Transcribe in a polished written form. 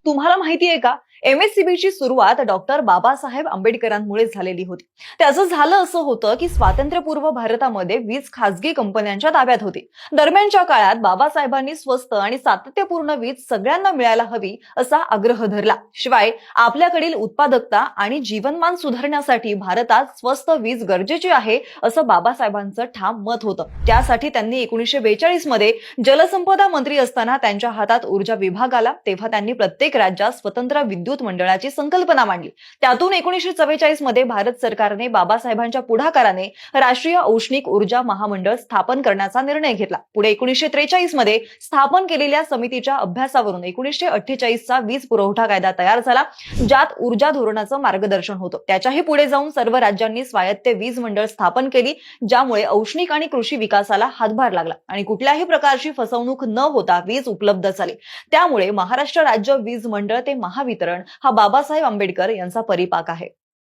तुम्हाला माहितीये का? एमएससीबीची सुरुवात डॉक्टर बाबासाहेब आंबेडकरांमुळे झालेली होती. त्याचं झालं असं होतं की स्वातंत्र्यपूर्व भारतामध्ये वीज खासगी कंपन्यांच्या ताब्यात होती. दरम्यानच्या काळात बाबासाहेबांनी स्वस्त आणि सातत्यपूर्ण वीज सगळ्यांना मिळायला हवी असा आग्रह धरला. शिवाय आपल्याकडील उत्पादकता आणि जीवनमान सुधारण्यासाठी भारतात स्वस्त वीज गरजेची आहे असं बाबासाहेबांचं ठाम मत होतं. त्यासाठी त्यांनी 1942 मध्ये जलसंपदा मंत्री असताना त्यांच्या हातात ऊर्जा विभाग आला. तेव्हा त्यांनी प्रत्येक राज्यात स्वतंत्र विद्युत मंडळाची संकल्पना मांडली. त्यातून 1944 मध्ये भारत सरकारने बाबासाहेबांच्या पुढाकाराने राष्ट्रीय औष्णिक ऊर्जा महामंडळ स्थापन करण्याचा निर्णय घेतला. पुढे 1943 मध्ये स्थापन केलेल्या समितीच्या अभ्यासावरून 1948 चा वीज पुरवठा कायदा तयार झाला, ज्यात ऊर्जा धोरणाचं मार्गदर्शन होतं. त्याच्याही पुढे जाऊन सर्व राज्यांनी स्वायत्त वीज मंडळ स्थापन केली, ज्यामुळे औष्णिक आणि कृषी विकासाला हातभार लागला आणि कुठल्याही प्रकारची फसवणूक न होता वीज उपलब्ध झाली. त्यामुळे महाराष्ट्र राज्य वीज मंडळ ते महावितरण हा बाबासाहेब आंबेडकर यांचा परिपाक आहे.